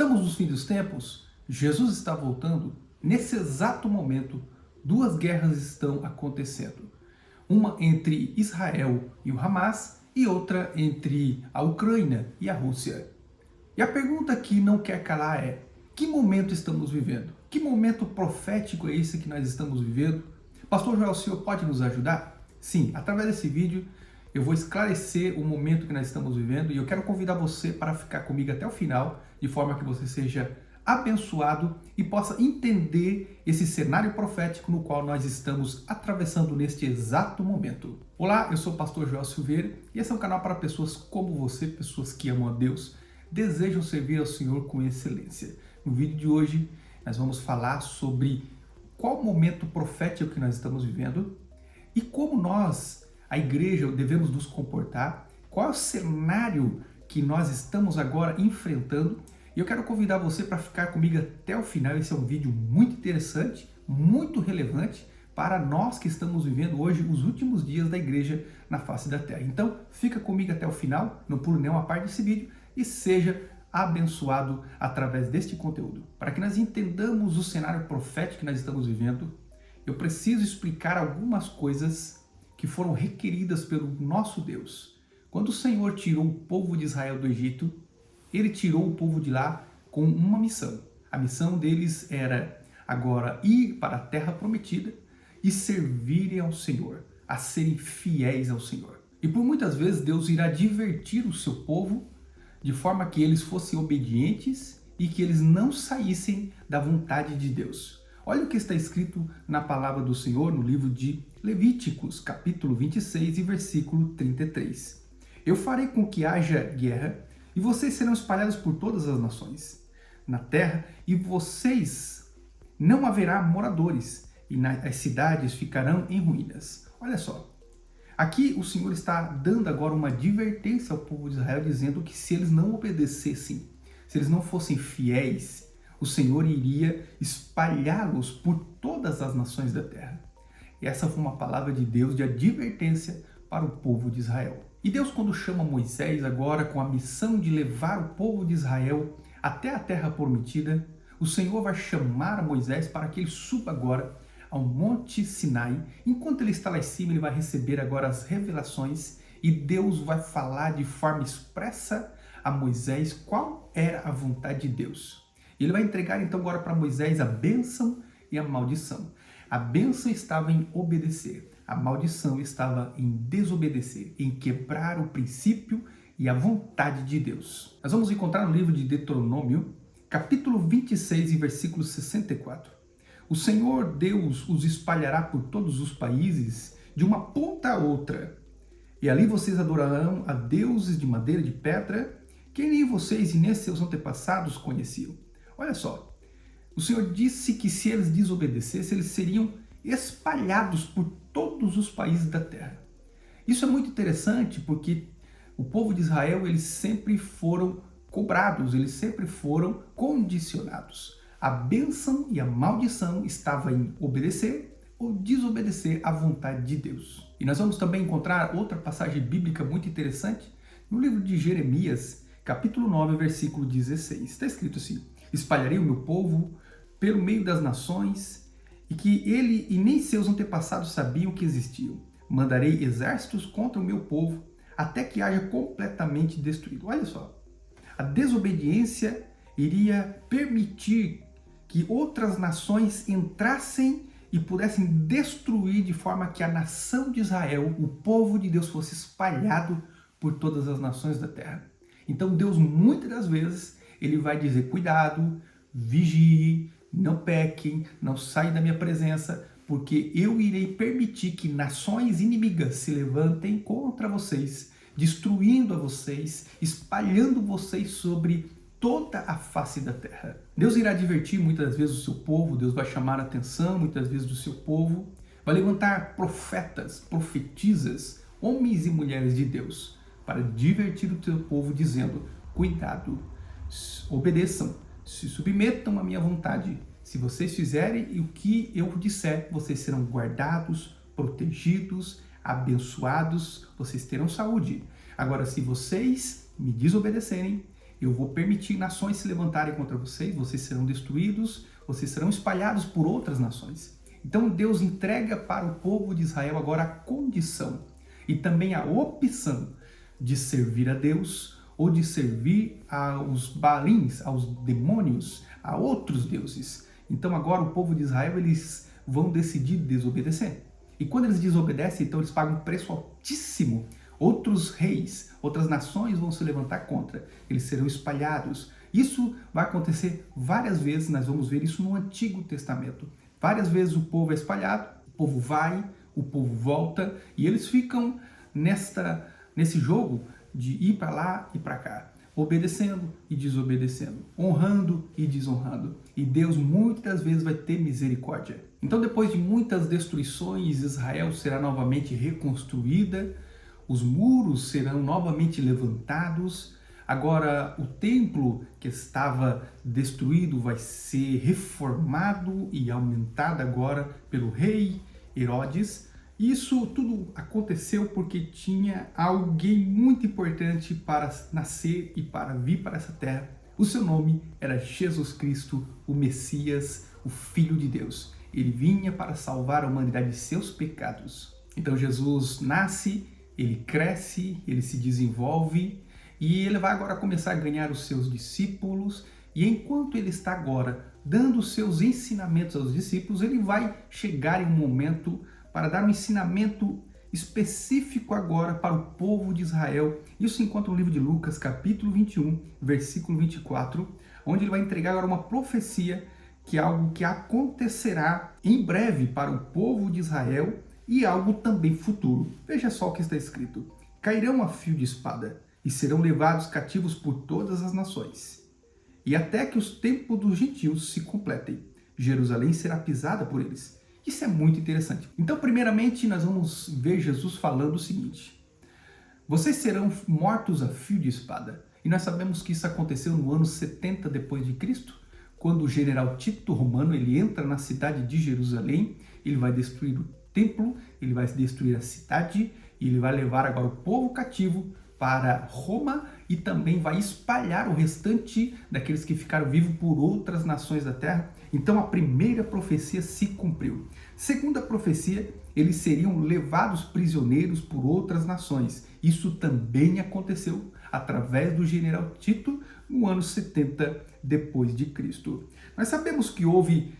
Estamos nos fins dos tempos, Jesus está voltando. Nesse exato momento, duas guerras estão acontecendo. Uma entre Israel e o Hamas e outra entre a Ucrânia e a Rússia. E a pergunta que não quer calar é: que momento estamos vivendo? Que momento profético é esse que nós estamos vivendo? Pastor Joel, o senhor pode nos ajudar? Sim, através desse vídeo eu vou esclarecer o momento que nós estamos vivendo e eu quero convidar você para ficar comigo até o final, de forma que você seja abençoado e possa entender esse cenário profético no qual nós estamos atravessando neste exato momento. Olá, eu sou o pastor Joel Silveira e esse é um canal para pessoas como você, pessoas que amam a Deus, desejam servir ao Senhor com excelência. No vídeo de hoje nós vamos falar sobre qual momento profético que nós estamos vivendo e como nós, a igreja, devemos nos comportar, qual é o cenário que nós estamos agora enfrentando. E eu quero convidar você para ficar comigo até o final. Esse é um vídeo muito interessante, muito relevante para nós que estamos vivendo hoje os últimos dias da igreja na face da terra. Então, fica comigo até o final, não pule nenhuma parte desse vídeo e seja abençoado através deste conteúdo. Para que nós entendamos o cenário profético que nós estamos vivendo, eu preciso explicar algumas coisas que foram requeridas pelo nosso Deus. Quando o Senhor tirou o povo de Israel do Egito, Ele tirou o povo de lá com uma missão. A missão deles era agora ir para a terra prometida e servirem ao Senhor, a serem fiéis ao Senhor. E por muitas vezes Deus irá divertir o seu povo de forma que eles fossem obedientes e que eles não saíssem da vontade de Deus. Olha o que está escrito na palavra do Senhor no livro de Levíticos, capítulo 26 e versículo 33. Eu farei com que haja guerra e vocês serão espalhados por todas as nações na terra e vocês não haverá moradores e as cidades ficarão em ruínas. Olha só, aqui o Senhor está dando agora uma advertência ao povo de Israel, dizendo que se eles não obedecessem, se eles não fossem fiéis, o Senhor iria espalhá-los por todas as nações da terra. E essa foi uma palavra de Deus de advertência para o povo de Israel. E Deus, quando chama Moisés agora com a missão de levar o povo de Israel até a terra prometida, o Senhor vai chamar Moisés para que ele suba agora ao Monte Sinai. Enquanto ele está lá em cima, ele vai receber agora as revelações e Deus vai falar de forma expressa a Moisés qual era a vontade de Deus. Ele vai entregar então agora para Moisés a bênção e a maldição. A bênção estava em obedecer, a maldição estava em desobedecer, em quebrar o princípio e a vontade de Deus. Nós vamos encontrar no livro de Deuteronômio, capítulo 26 e versículo 64. O Senhor Deus os espalhará por todos os países, de uma ponta a outra, e ali vocês adorarão a deuses de madeira e de pedra, que nem vocês e nem seus antepassados conheciam. Olha só, o Senhor disse que se eles desobedecessem, eles seriam espalhados por todos os países da terra. Isso é muito interessante porque o povo de Israel, eles sempre foram cobrados, eles sempre foram condicionados. A bênção e a maldição estavam em obedecer ou desobedecer à vontade de Deus. E nós vamos também encontrar outra passagem bíblica muito interessante no livro de Jeremias, capítulo 9, versículo 16. Está escrito assim: espalharei o meu povo pelo meio das nações, e que ele e nem seus antepassados sabiam que existiam. Mandarei exércitos contra o meu povo, até que haja completamente destruído. Olha só, a desobediência iria permitir que outras nações entrassem e pudessem destruir, de forma que a nação de Israel, o povo de Deus, fosse espalhado por todas as nações da terra. Então Deus, muitas das vezes, ele vai dizer: cuidado, vigie, não pequem, não saiam da minha presença, porque eu irei permitir que nações inimigas se levantem contra vocês, destruindo a vocês, espalhando vocês sobre toda a face da terra. Deus irá advertir muitas vezes o seu povo, Deus vai chamar a atenção muitas vezes do seu povo, vai levantar profetas, profetisas, homens e mulheres de Deus, para divertir o seu povo, dizendo: cuidado, obedeçam, se submetam à minha vontade. Se vocês fizerem o que eu disser, vocês serão guardados, protegidos, abençoados, vocês terão saúde. Agora, se vocês me desobedecerem, eu vou permitir nações se levantarem contra vocês serão destruídos, vocês serão espalhados por outras nações. Então Deus entrega para o povo de Israel agora a condição e também a opção de servir a Deus ou de servir aos Baalins, aos demônios, a outros deuses. Então agora o povo de Israel, eles vão decidir desobedecer. E quando eles desobedecem, então eles pagam um preço altíssimo. Outros reis, outras nações vão se levantar contra. Eles serão espalhados. Isso vai acontecer várias vezes, nós vamos ver isso no Antigo Testamento. Várias vezes o povo é espalhado, o povo vai, o povo volta, e eles ficam nesse jogo de ir para lá e para cá, obedecendo e desobedecendo, honrando e desonrando. E Deus muitas vezes vai ter misericórdia. Então, depois de muitas destruições, Israel será novamente reconstruída, os muros serão novamente levantados. Agora, o templo que estava destruído vai ser reformado e aumentado agora pelo rei Herodes. Isso tudo aconteceu porque tinha alguém muito importante para nascer e para vir para essa terra. O seu nome era Jesus Cristo, o Messias, o Filho de Deus. Ele vinha para salvar a humanidade de seus pecados. Então Jesus nasce, ele cresce, ele se desenvolve e ele vai agora começar a ganhar os seus discípulos. E enquanto ele está agora dando os seus ensinamentos aos discípulos, ele vai chegar em um momento para dar um ensinamento específico agora para o povo de Israel. Isso se encontra no livro de Lucas, capítulo 21, versículo 24, onde ele vai entregar agora uma profecia que é algo que acontecerá em breve para o povo de Israel e algo também futuro. Veja só o que está escrito: cairão a fio de espada e serão levados cativos por todas as nações, e até que os tempos dos gentios se completem, Jerusalém será pisada por eles. Isso é muito interessante. Então, primeiramente, nós vamos ver Jesus falando o seguinte: vocês serão mortos a fio de espada. E nós sabemos que isso aconteceu no ano 70 depois de Cristo, quando o general Tito Romano, ele entra na cidade de Jerusalém, ele vai destruir o templo, ele vai destruir a cidade, e ele vai levar agora o povo cativo para Roma e também vai espalhar o restante daqueles que ficaram vivos por outras nações da terra. Então a primeira profecia se cumpriu. Segunda profecia, eles seriam levados prisioneiros por outras nações. Isso também aconteceu através do general Tito no ano 70 depois de Cristo. Nós sabemos que houve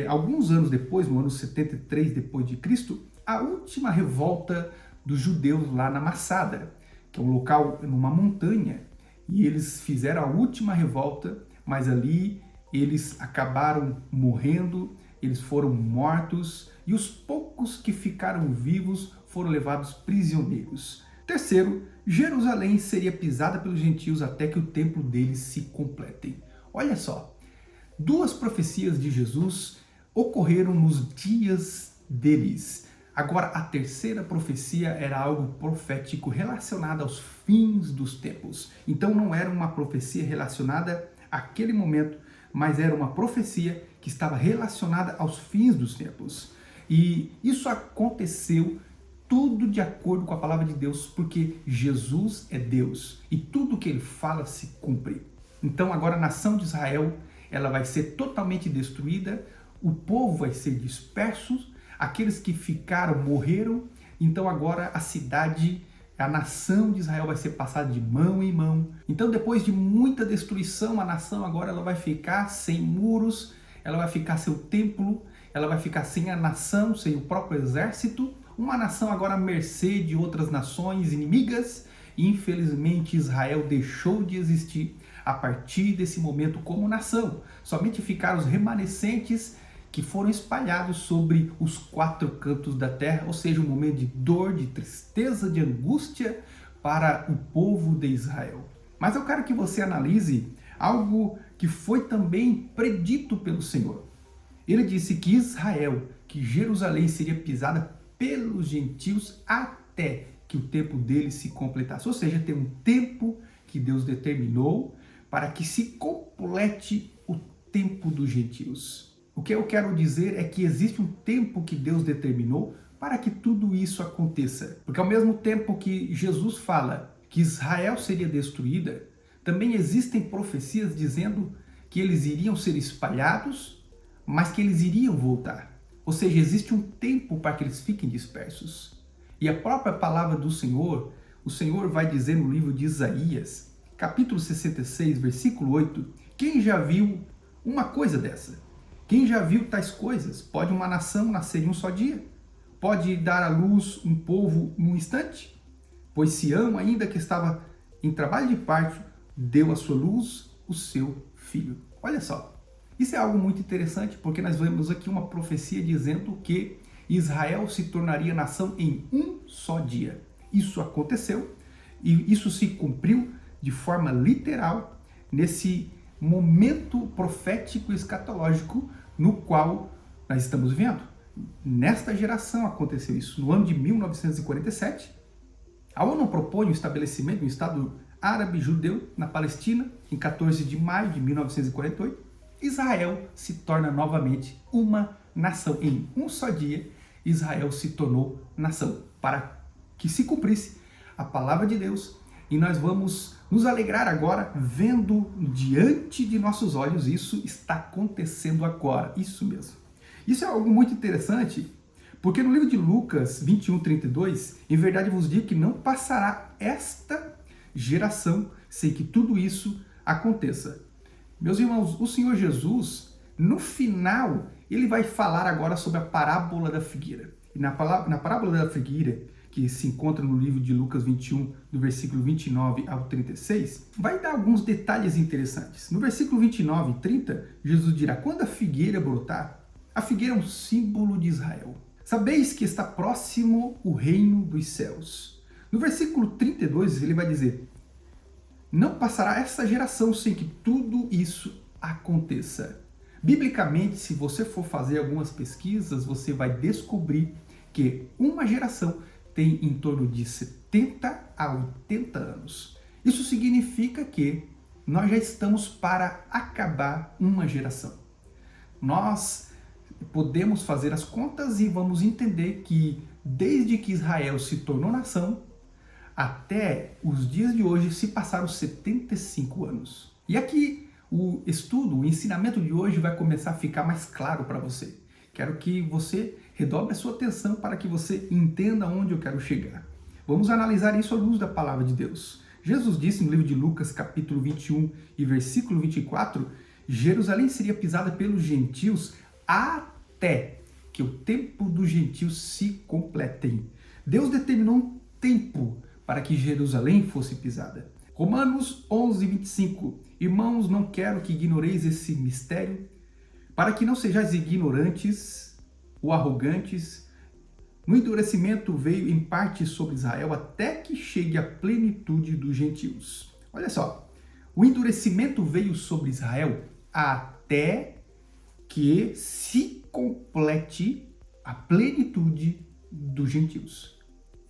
alguns anos depois, no ano 73 depois de Cristo, a última revolta dos judeus lá na Massada, que é um local numa montanha, e eles fizeram a última revolta, mas ali eles acabaram morrendo, eles foram mortos, e os poucos que ficaram vivos foram levados prisioneiros. Terceiro, Jerusalém seria pisada pelos gentios até que o templo deles se completem. Olha só, duas profecias de Jesus ocorreram nos dias deles. Agora, a terceira profecia era algo profético relacionado aos fins dos tempos. Então, não era uma profecia relacionada àquele momento, mas era uma profecia que estava relacionada aos fins dos tempos. E isso aconteceu tudo de acordo com a palavra de Deus, porque Jesus é Deus e tudo que ele fala se cumpre. Então, agora a nação de Israel, ela vai ser totalmente destruída, o povo vai ser disperso, aqueles que ficaram morreram, então agora a cidade, a nação de Israel vai ser passada de mão em mão. Então depois de muita destruição, a nação agora ela vai ficar sem muros, ela vai ficar sem o templo, ela vai ficar sem a nação, sem o próprio exército, uma nação agora à mercê de outras nações inimigas, e infelizmente Israel deixou de existir a partir desse momento como nação. Somente ficaram os remanescentes que foram espalhados sobre os quatro cantos da terra, ou seja, um momento de dor, de tristeza, de angústia para o povo de Israel. Mas eu quero que você analise algo que foi também predito pelo Senhor. Ele disse que Israel, que Jerusalém seria pisada pelos gentios até que o tempo deles se completasse. Ou seja, tem um tempo que Deus determinou para que se complete o tempo dos gentios. O que eu quero dizer é que existe um tempo que Deus determinou para que tudo isso aconteça. Porque ao mesmo tempo que Jesus fala que Israel seria destruída, também existem profecias dizendo que eles iriam ser espalhados, mas que eles iriam voltar. Ou seja, existe um tempo para que eles fiquem dispersos. E a própria palavra do Senhor, o Senhor vai dizer no livro de Isaías, capítulo 66, versículo 8, quem já viu uma coisa dessa? Quem já viu tais coisas? Pode uma nação nascer em um só dia? Pode dar à luz um povo num instante? Pois Sião, ainda que estava em trabalho de parto, deu à sua luz o seu filho. Olha só, isso é algo muito interessante, porque nós vemos aqui uma profecia dizendo que Israel se tornaria nação em um só dia. Isso aconteceu e isso se cumpriu de forma literal nesse momento profético e escatológico no qual nós estamos vivendo. Nesta geração aconteceu isso. No ano de 1947, a ONU propõe o estabelecimento de um Estado árabe judeu na Palestina, em 14 de maio de 1948. Israel se torna novamente uma nação. Em um só dia, Israel se tornou nação, para que se cumprisse a palavra de Deus. E nós vamos nos alegrar agora, vendo diante de nossos olhos, isso está acontecendo agora, isso mesmo. Isso é algo muito interessante, porque no livro de Lucas 21:32, em verdade vos digo que não passará esta geração sem que tudo isso aconteça. Meus irmãos, o Senhor Jesus, no final, ele vai falar agora sobre a parábola da figueira. E na parábola da figueira, que se encontra no livro de Lucas 21, do versículo 29 ao 36, vai dar alguns detalhes interessantes. No versículo 29 e 30, Jesus dirá, quando a figueira brotar, a figueira é um símbolo de Israel. Sabeis que está próximo o reino dos céus. No versículo 32, ele vai dizer, não passará essa geração sem que tudo isso aconteça. Biblicamente, se você for fazer algumas pesquisas, você vai descobrir que uma geração tem em torno de 70 a 80 anos. Isso significa que nós já estamos para acabar uma geração. Nós podemos fazer as contas e vamos entender que desde que Israel se tornou nação, até os dias de hoje se passaram 75 anos. E aqui o estudo, o ensinamento de hoje vai começar a ficar mais claro para você. Quero que você redobre a sua atenção para que você entenda onde eu quero chegar. Vamos analisar isso à luz da palavra de Deus. Jesus disse no livro de Lucas, capítulo 21 e versículo 24, Jerusalém seria pisada pelos gentios até que o tempo dos gentios se completem. Deus determinou um tempo para que Jerusalém fosse pisada. Romanos 11:25. Irmãos, não quero que ignoreis esse mistério, para que não sejais ignorantes ou arrogantes. No endurecimento veio em parte sobre Israel até que chegue a plenitude dos gentios. Olha só, o endurecimento veio sobre Israel até que se complete a plenitude dos gentios.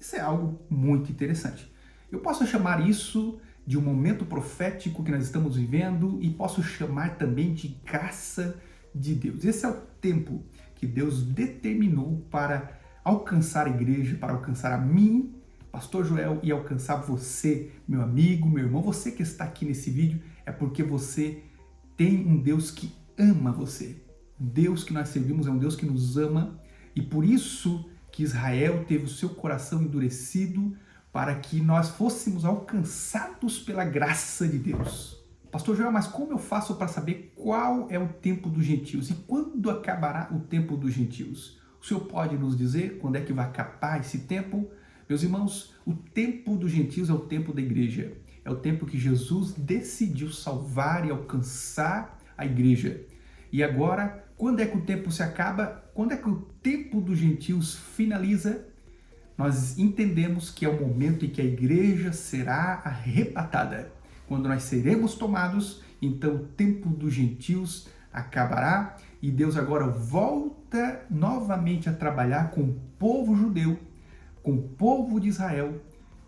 Isso é algo muito interessante. Eu posso chamar isso de um momento profético que nós estamos vivendo e posso chamar também de graça de Deus. Esse é o tempo que Deus determinou para alcançar a igreja, para alcançar a mim, Pastor Joel, e alcançar você, meu amigo, meu irmão. Você que está aqui nesse vídeo é porque você tem um Deus que ama você. O Deus que nós servimos é um Deus que nos ama e por isso que Israel teve o seu coração endurecido para que nós fôssemos alcançados pela graça de Deus. Pastor Joel, mas como eu faço para saber qual é o tempo dos gentios e quando acabará o tempo dos gentios? O Senhor pode nos dizer quando é que vai acabar esse tempo? Meus irmãos, o tempo dos gentios é o tempo da igreja. É o tempo que Jesus decidiu salvar e alcançar a igreja. E agora, quando é que o tempo se acaba? Quando é que o tempo dos gentios finaliza? Nós entendemos que é o momento em que a igreja será arrebatada. Quando nós seremos tomados, então o tempo dos gentios acabará e Deus agora volta novamente a trabalhar com o povo judeu, com o povo de Israel,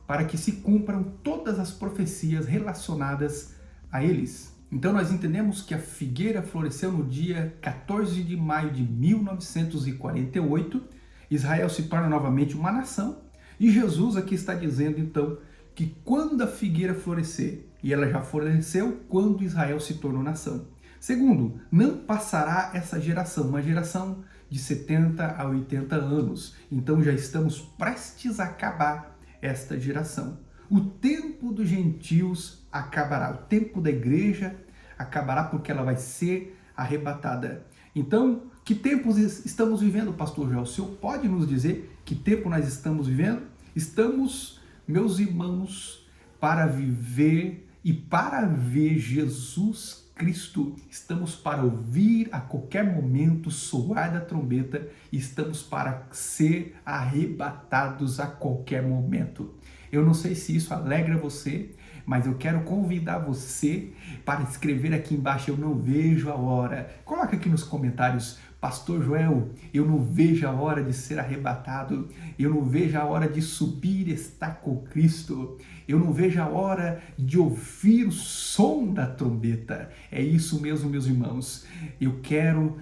para que se cumpram todas as profecias relacionadas a eles. Então nós entendemos que a figueira floresceu no dia 14 de maio de 1948, Israel se torna novamente uma nação, e Jesus aqui está dizendo então que quando a figueira florescer, e ela já floresceu quando Israel se tornou nação. Segundo, não passará essa geração, uma geração de 70 a 80 anos. Então já estamos prestes a acabar esta geração. O tempo dos gentios acabará, o tempo da igreja acabará porque ela vai ser arrebatada. Então, que tempos estamos vivendo, pastor Joel? O senhor pode nos dizer que tempo nós estamos vivendo? Estamos, meus irmãos, para viver e para ver Jesus Cristo. Estamos para ouvir a qualquer momento soar da trombeta e estamos para ser arrebatados a qualquer momento. Eu não sei se isso alegra você, mas eu quero convidar você para escrever aqui embaixo, eu não vejo a hora. Coloca aqui nos comentários, pastor Joel, eu não vejo a hora de ser arrebatado, eu não vejo a hora de subir e estar com Cristo, eu não vejo a hora de ouvir o som da trombeta. É isso mesmo, meus irmãos, eu quero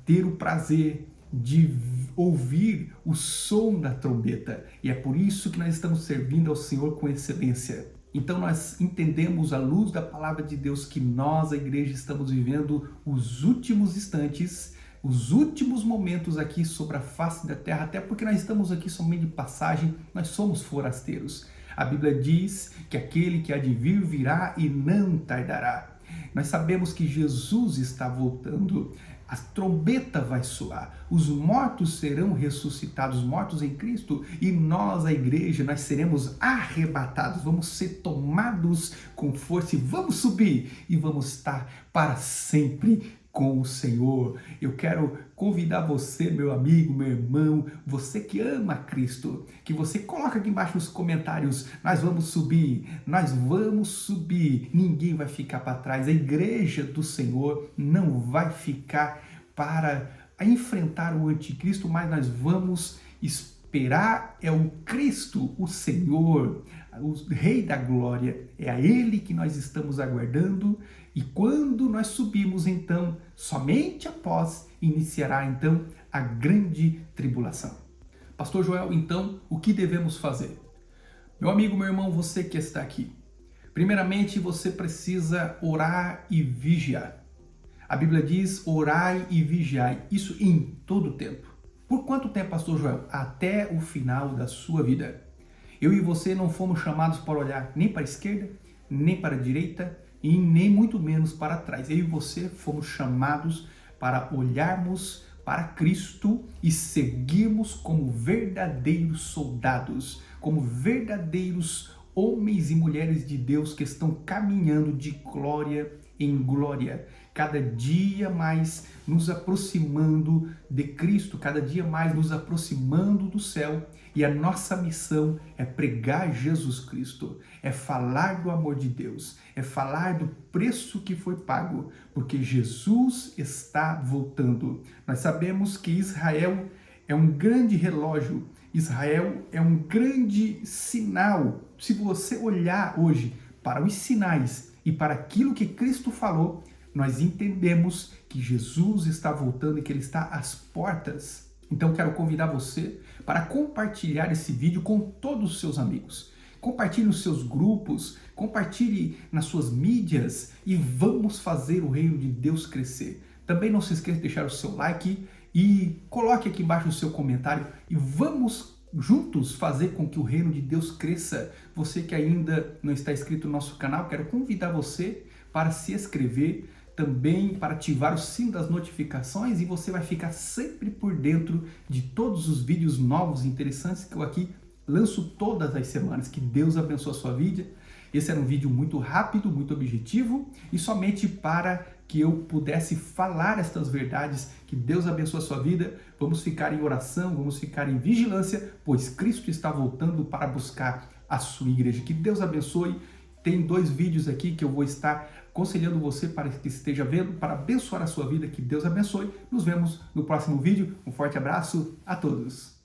ter o prazer de ouvir o som da trombeta, e é por isso que nós estamos servindo ao Senhor com excelência. Então nós entendemos à luz da palavra de Deus que nós, a igreja, estamos vivendo os últimos instantes, os últimos momentos aqui sobre a face da terra, até porque nós estamos aqui somente de passagem, nós somos forasteiros. A Bíblia diz que aquele que há de vir virá e não tardará. Nós sabemos que Jesus está voltando, a trombeta vai soar, os mortos serão ressuscitados, mortos em Cristo, e nós, a igreja, nós seremos arrebatados, vamos ser tomados com força e vamos subir e vamos estar para sempre com o Senhor. Eu quero convidar você, meu amigo, meu irmão, você que ama Cristo, que você coloca aqui embaixo nos comentários, nós vamos subir, ninguém vai ficar para trás, a igreja do Senhor não vai ficar para enfrentar o anticristo, mas nós vamos esperar o Cristo, o Senhor, o Rei da Glória, é a Ele que nós estamos aguardando, e quando nós subimos, então, somente após, iniciará então a grande tribulação. Pastor Joel, então, o que devemos fazer? Meu amigo, meu irmão, você que está aqui, primeiramente você precisa orar e vigiar. A Bíblia diz, orai e vigiai, isso em todo o tempo. Por quanto tempo, pastor Joel? Até o final da sua vida. Eu e você não fomos chamados para olhar nem para a esquerda, nem para a direita, e nem muito menos para trás. Eu e você fomos chamados para olharmos para Cristo e seguirmos como verdadeiros soldados, como verdadeiros homens e mulheres de Deus que estão caminhando de glória em glória, cada dia mais nos aproximando de Cristo, cada dia mais nos aproximando do céu, e a nossa missão é pregar Jesus Cristo, é falar do amor de Deus, é falar do preço que foi pago, porque Jesus está voltando. Nós sabemos que Israel é um grande relógio, Israel é um grande sinal. Se você olhar hoje para os sinais e para aquilo que Cristo falou, nós entendemos que Jesus está voltando e que Ele está às portas. Então quero convidar você para compartilhar esse vídeo com todos os seus amigos. Compartilhe nos seus grupos, compartilhe nas suas mídias e vamos fazer o reino de Deus crescer. Também não se esqueça de deixar o seu like e coloque aqui embaixo o seu comentário e vamos juntos fazer com que o reino de Deus cresça. Você que ainda não está inscrito no nosso canal, quero convidar você para se inscrever, também para ativar o sino das notificações, e você vai ficar sempre por dentro de todos os vídeos novos e interessantes que eu aqui lanço todas as semanas. Que Deus abençoe a sua vida. Esse era um vídeo muito rápido, muito objetivo e somente para que eu pudesse falar estas verdades. Que Deus abençoe a sua vida. Vamos ficar em oração, vamos ficar em vigilância, pois Cristo está voltando para buscar a sua igreja. Que Deus abençoe. Tem 2 vídeos aqui que eu vou estar aconselhando você para que esteja vendo, para abençoar a sua vida. Que Deus abençoe. Nos vemos no próximo vídeo. Um forte abraço a todos.